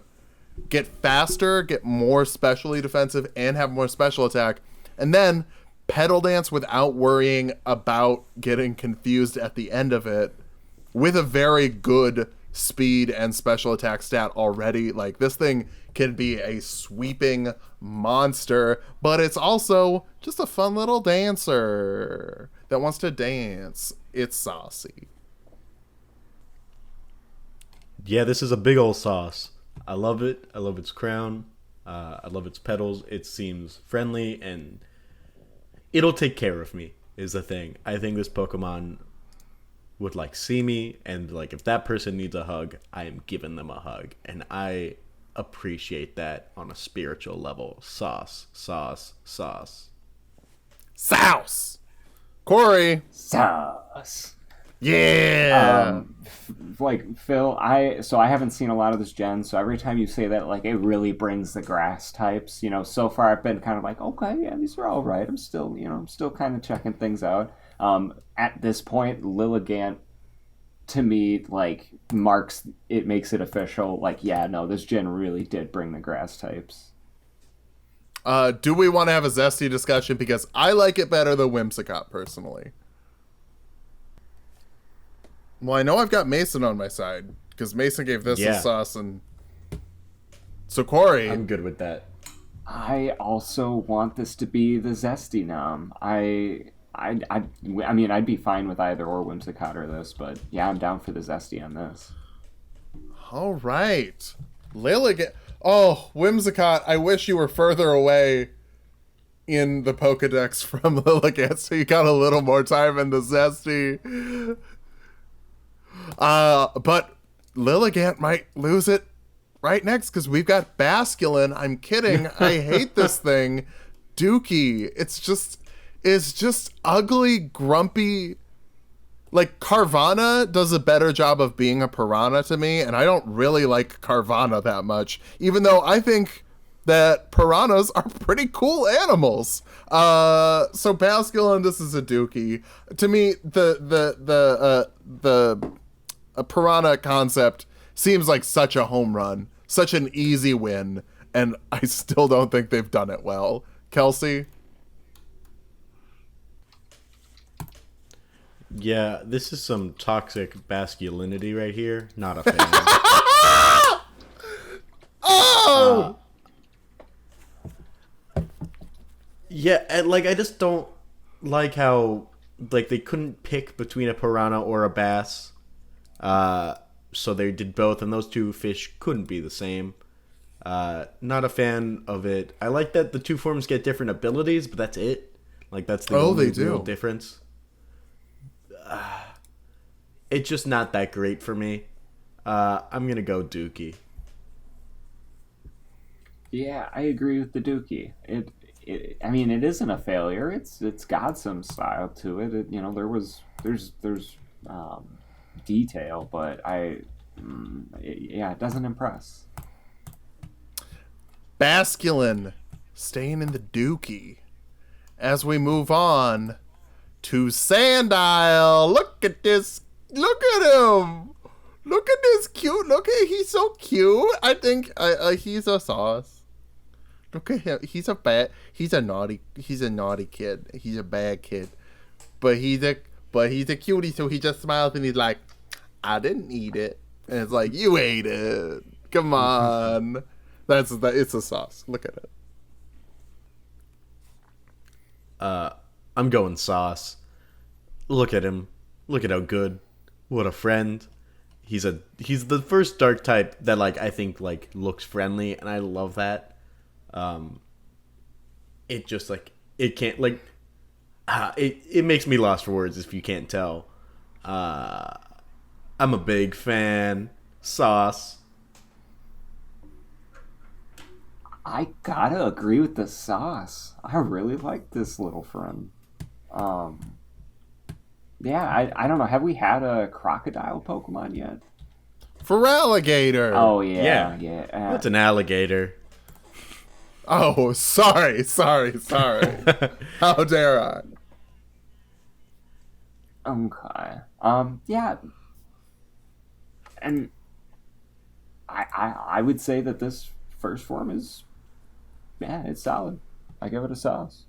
get faster, get more specially defensive, and have more special attack, and then Petal Dance without worrying about getting confused at the end of it, with a very good speed and special attack stat already. Like, this thing can be a sweeping monster, but it's also just a fun little dancer that wants to dance. It's saucy. Yeah, this is a big old sauce. I love it. I love its crown. I love its petals. It seems friendly, and it'll take care of me, is the thing. I think this Pokemon would like see me, and like if that person needs a hug, I am giving them a hug, and I appreciate that on a spiritual level. Sauce, sauce, sauce. Sauce! Corey! Sauce! Yeah! Like, Phil, I haven't seen a lot of this gen, so every time you say that, like, it really brings the grass types. You know, so far I've been kind of like, okay, yeah, these are all right. I'm still kind of checking things out. At this point, Lilligant, to me, like, makes it official. Like, yeah, no, this gen really did bring the grass types. Do we want to have a zesty discussion? Because I like it better than Whimsicott, personally. Well, I know I've got Mason on my side, because Mason gave this a sauce, and so Corey. I'm good with that. I also want this to be the zesty nom. I mean, I'd be fine with either or Whimsicott or this, but yeah, I'm down for the zesty on this. All right. Lilligant. Oh, Whimsicott, I wish you were further away in the Pokedex from Lilligant, so you got a little more time in the zesty. But Lilligant might lose it right next, because we've got Basculin. I'm kidding. I hate this thing. Dookie. It's just ugly, grumpy like Carvana does a better job of being a piranha to me, and I don't really like Carvana that much, even though I think that piranhas are pretty cool animals. So Basculin, this is a dookie. To me, the piranha concept seems like such a home run, such an easy win, and I still don't think they've done it well. Kelsey? Yeah, this is some toxic masculinity right here. Not a fan. Oh! Yeah, and like I just don't like how like they couldn't pick between a piranha or a bass. So they did both, and those two fish couldn't be the same. Not a fan of it. I like that the two forms get different abilities, but that's it. Like that's the only real difference. It's just not that great for me. I'm gonna go Dookie. Yeah, I agree with the Dookie. I mean, it isn't a failure. It's got some style to it. You know, there's detail, but it doesn't impress. Basculin staying in the Dookie. As we move on to Sandile. Look at this. Look at him. Look at this cute. Look at he's so cute. I think he's a sauce. Look at him. He's a naughty kid. He's a bad kid. But he's a cutie, so he just smiles and he's like, I didn't eat it. And it's like, you ate it. Come on. It's a sauce. Look at it. I'm going sauce. Look at him. Look at how good. What a friend. He's the first dark type that like I think like looks friendly, and I love that. It just like it can't like it makes me lost for words if you can't tell. I'm a big fan. Sauce. I gotta agree with the sauce. I really like this little friend. Yeah, I don't know. Have we had a crocodile Pokemon yet? Feraligatr. Oh, yeah. What's an alligator? Oh, sorry. How dare I? Okay. Yeah. And I would say that this first form is, it's solid. I give it a sauce.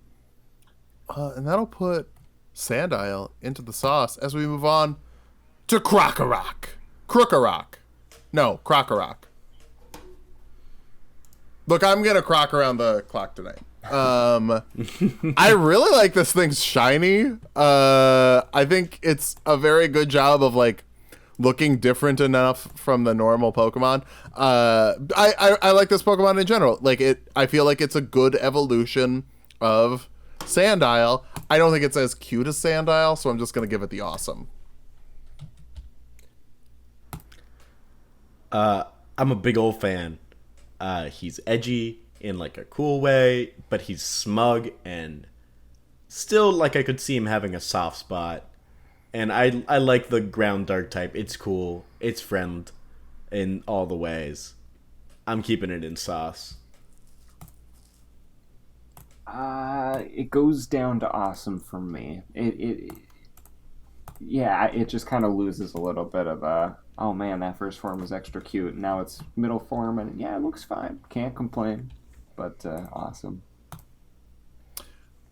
And that'll put Sandile into the sauce as we move on to Krokorok. No, Krokorok. Look, I'm gonna croc around the clock tonight. I really like this thing's shiny. I think it's a very good job of like looking different enough from the normal Pokemon. I like this Pokemon in general. I feel like it's a good evolution of Sandile. I don't think it's as cute as Sandile, so I'm just gonna give it the awesome. I'm a big old fan. He's edgy in like a cool way, but he's smug and still like I could see him having a soft spot. And I like the ground dark type. It's cool. It's friend in all the ways. I'm keeping it in sauce. It goes down to awesome for me. It just kind of loses a little bit of oh man, that first form was extra cute. Now it's middle form, and yeah, it looks fine. Can't complain, but awesome.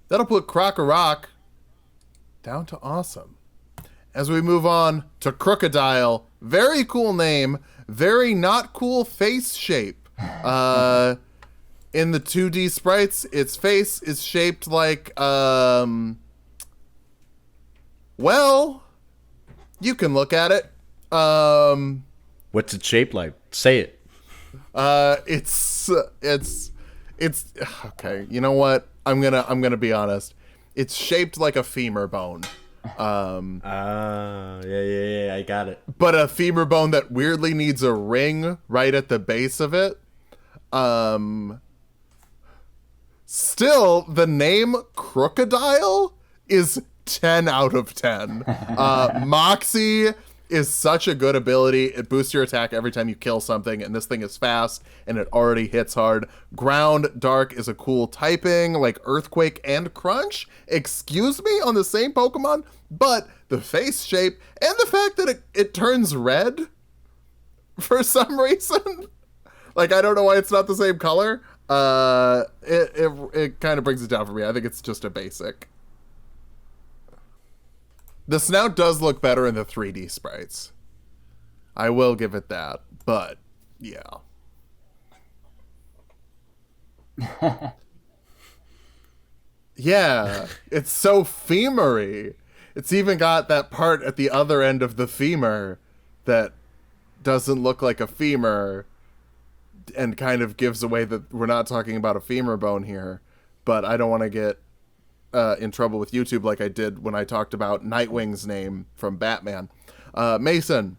That'll put Krokorok down to awesome. As we move on to Krookodile, very cool name, very not cool face shape. In the 2D sprites, its face is shaped like, well, you can look at it. What's it shaped like? Say it. It's okay. You know what? I'm gonna be honest. It's shaped like a femur bone. Yeah, I got it. But a femur bone that weirdly needs a ring right at the base of it. Still, the name Krookodile is 10 out of 10. Moxie is such a good ability. It boosts your attack every time you kill something, and this thing is fast, and it already hits hard. Ground Dark is a cool typing, like Earthquake and Crunch. Excuse me, on the same Pokemon, but the face shape and the fact that it turns red for some reason. Like, I don't know why it's not the same color. It kind of brings it down for me. I think it's just a basic. The snout does look better in the 3D sprites. I will give it that, but yeah. Yeah, it's so femory. It's even got that part at the other end of the femur that doesn't look like a femur and kind of gives away that we're not talking about a femur bone here. But I don't want to get in trouble with YouTube like I did when I talked about Nightwing's name from Batman. Mason.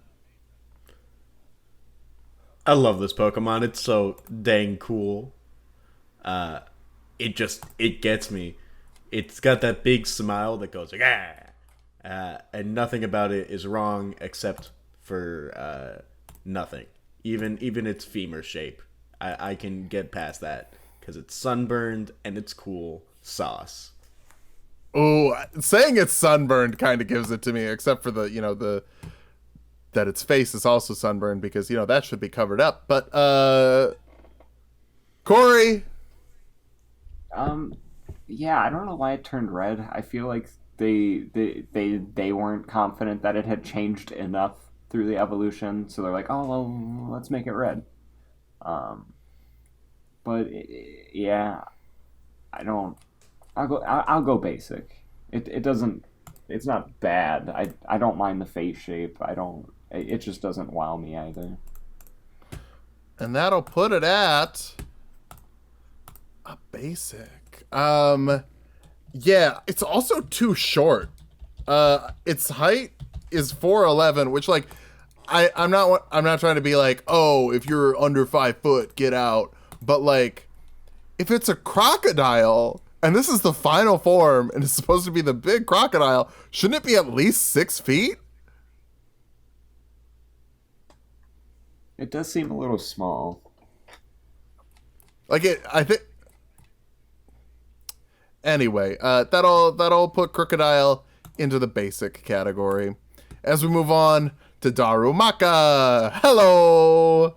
I love this Pokemon. It's so dang cool. It gets me. It's got that big smile that goes like, and nothing about it is wrong except for nothing. Even its femur shape. I can get past that because it's sunburned and it's cool. Sauce. Oh, saying it's sunburned kind of gives it to me, except for that its face is also sunburned because, that should be covered up. But, Corey. Yeah, I don't know why it turned red. I feel like they weren't confident that it had changed enough through the evolution, so they're like, oh, well, let's make it red. Yeah, I'll go basic. It's not bad. I don't mind the face shape. It just doesn't wow me either. And that'll put it at a basic. Yeah, it's also too short. Its height is 4'11", which I'm not trying to be like, oh, if you're under 5 foot, get out. But if it's a crocodile and this is the final form and it's supposed to be the big crocodile, shouldn't it be at least 6 feet? It does seem a little small. I think. Anyway, that'll put Krookodile into the basic category. As we move on to Darumaka. Hello!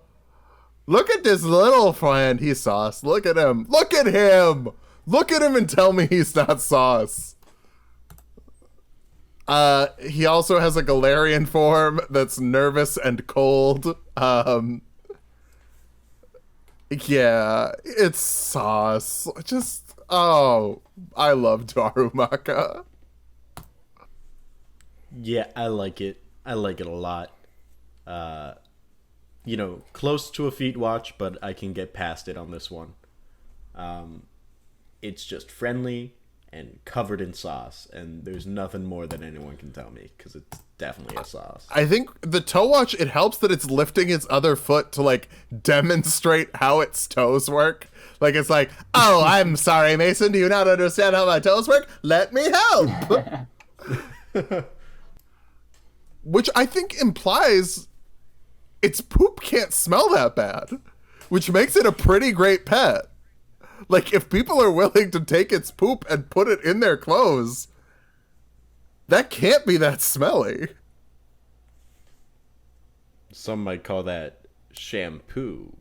Look at this little friend. He's sauce. Look at him. Look at him! Look at him and tell me he's not sauce. He also has a Galarian form that's nervous and cold. Yeah, it's sauce. I love Darumaka. Yeah, I like it. I like it a lot. Close to a feet watch, but I can get past it on this one. It's just friendly and covered in sauce, and there's nothing more that anyone can tell me because it's definitely a sauce. I think the toe watch, it helps that it's lifting its other foot to demonstrate how its toes work. It's like, oh, I'm sorry, Mason, do you not understand how my toes work? Let me help. Which I think implies its poop can't smell that bad, which makes it a pretty great pet. If people are willing to take its poop and put it in their clothes, that can't be that smelly. Some might call that shampoo.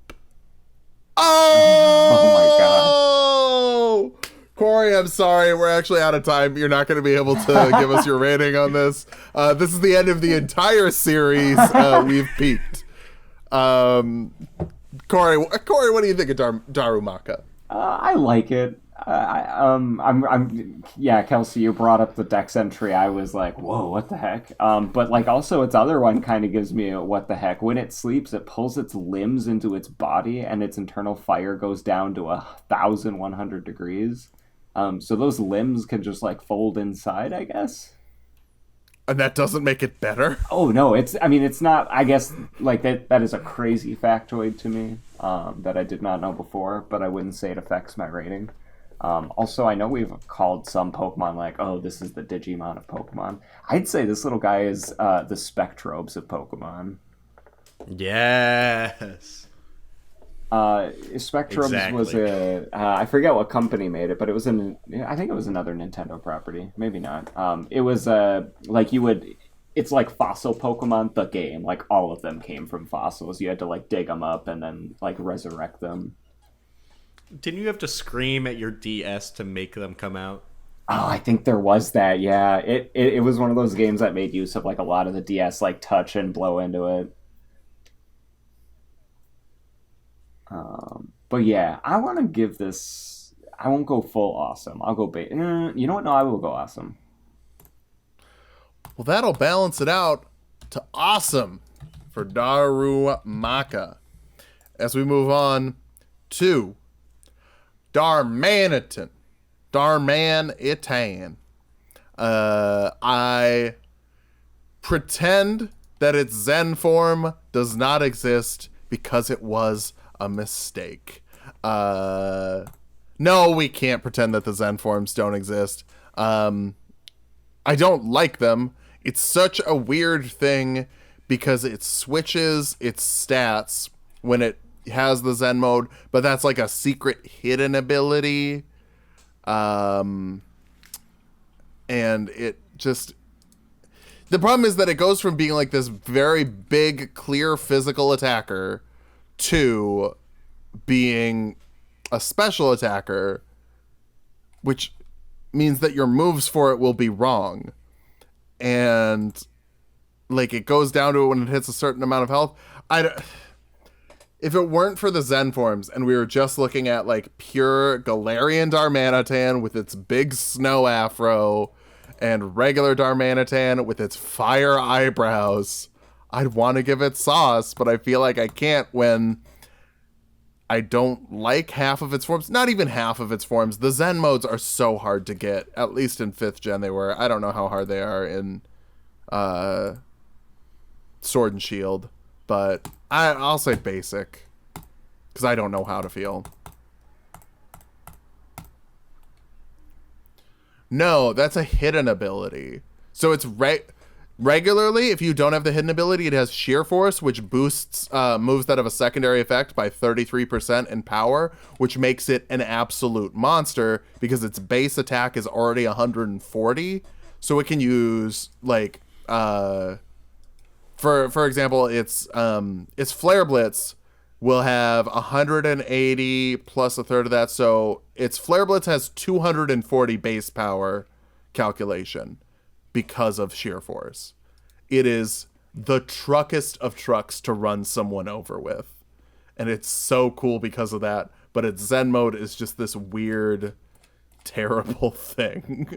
Oh my god. Corey, I'm sorry. We're actually out of time. You're not going to be able to give us your rating on this. This is the end of the entire series. We've peaked. Corey, what do you think of Darumaka? I like it. Yeah, Kelsey, you brought up the Dex entry. I was like, whoa, what the heck? But also its other one kind of gives me a what the heck. When it sleeps, it pulls its limbs into its body, and its internal fire goes down to 1,100 degrees. So those limbs can just fold inside, I guess. And that doesn't make it better? Oh no, it's not. I guess that is a crazy factoid to me that I did not know before, but I wouldn't say it affects my rating. Also, I know we've called some Pokemon like, oh, this is the Digimon of Pokemon. I'd say this little guy is the Spectrobes of Pokemon. Yes. Spectrobes was I forget what company made it, but it was I think it was another Nintendo property. Maybe not. It was like it's like Fossil Pokemon, the game. Like all of them came from fossils. You had to like dig them up and then like resurrect them. Didn't you have to scream at your DS to make them come out? Oh, I think there was that. Yeah, it was one of those games that made use of like a lot of the DS like touch and blow into it. But yeah, I want to give this. I won't go full awesome. I'll go you know what? No, I will go awesome. Well, that'll balance it out to awesome for Darumaka. As we move on to Darmanitan. Darmanitan. I pretend that its Zen form does not exist because it was a mistake. No, we can't pretend that the Zen forms don't exist. I don't like them. It's such a weird thing because it switches its stats when it has the Zen mode, but that's like a secret hidden ability. And it just... The problem is that it goes from being like this very big, clear physical attacker to being a special attacker, which means that your moves for it will be wrong. And like it goes down to it when it hits a certain amount of health. If it weren't for the Zen forms and we were just looking at like pure Galarian Darmanitan with its big snow afro and regular Darmanitan with its fire eyebrows, I'd want to give it sauce, but I feel like I can't when I don't like half of its forms. Not even half of its forms. The Zen modes are so hard to get. At least in 5th gen they were. I don't know how hard they are in Sword and Shield. But I'll say basic. Because I don't know how to feel. No, that's a hidden ability. So it's regularly, if you don't have the hidden ability, it has Sheer Force, which boosts moves that have a secondary effect by 33% in power, which makes it an absolute monster because its base attack is already 140. So it can use like for example, its Flare Blitz will have 180 plus a third of that. So its Flare Blitz has 240 base power calculation because of Sheer Force. It is the truckest of trucks to run someone over with. And it's so cool because of that. But its Zen mode is just this weird, terrible thing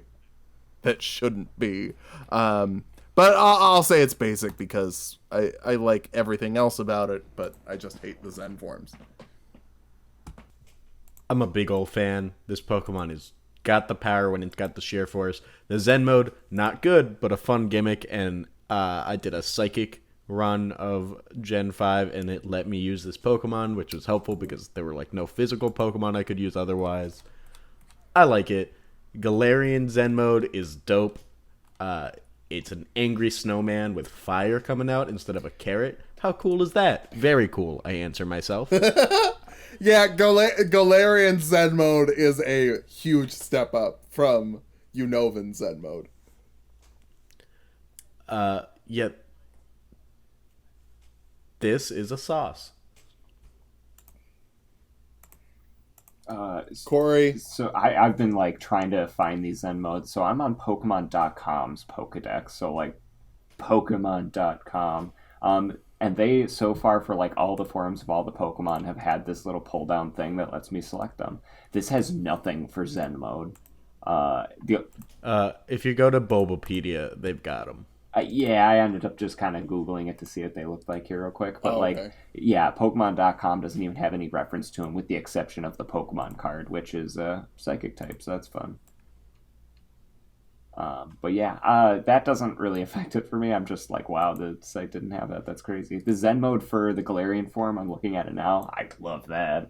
that shouldn't be. But I'll say it's basic because I like everything else about it, but I just hate the Zen forms. I'm a big old fan. This Pokemon is got the power when it's got the Sheer Force. The Zen mode, not good, but a fun gimmick. And I did a Psychic run of Gen 5, and it let me use this Pokemon, which was helpful because there were like no physical Pokemon I could use otherwise. I like it. Galarian Zen mode is dope. It's an angry snowman with fire coming out instead of a carrot. How cool is that? Very cool, I answer myself. Yeah, Galarian Zen mode is a huge step up from Unova Zen mode. Yet this is a sauce. Corey. So I've been like trying to find these Zen modes. So I'm on Pokemon.com's Pokedex. So like Pokemon.com. And they, so far for like all the forms of all the Pokemon, have had this little pull down thing that lets me select them. This has nothing for Zen mode. If you go to Bulbapedia, they've got them. Yeah, I ended up just kind of Googling it to see what they looked like here real quick. But okay. Yeah, Pokemon.com doesn't even have any reference to them with the exception of the Pokemon card, which is Psychic type, so that's fun. But yeah, that doesn't really affect it for me. I'm just like, wow, the site didn't have that. That's crazy. The Zen mode for the Galarian form, I'm looking at it now. I love that.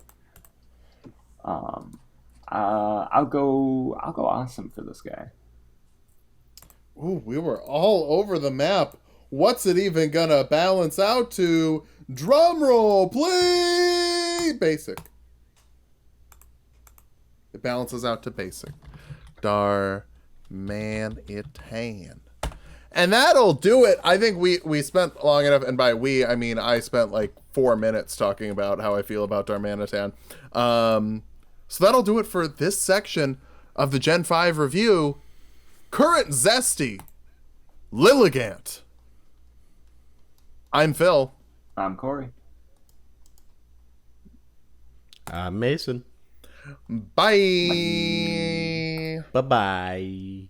I'll go awesome for this guy. Ooh, we were all over the map. What's it even gonna balance out to? Drum roll, please! Basic. It balances out to basic. Darmanitan. And that'll do it. I think we spent long enough, and by we, I mean I spent like 4 minutes talking about how I feel about Darmanitan. So that'll do it for this section of the Gen 5 review. Current Zesty, Lilligant. I'm Phil. I'm Corey. Mason. Bye. Bye-bye.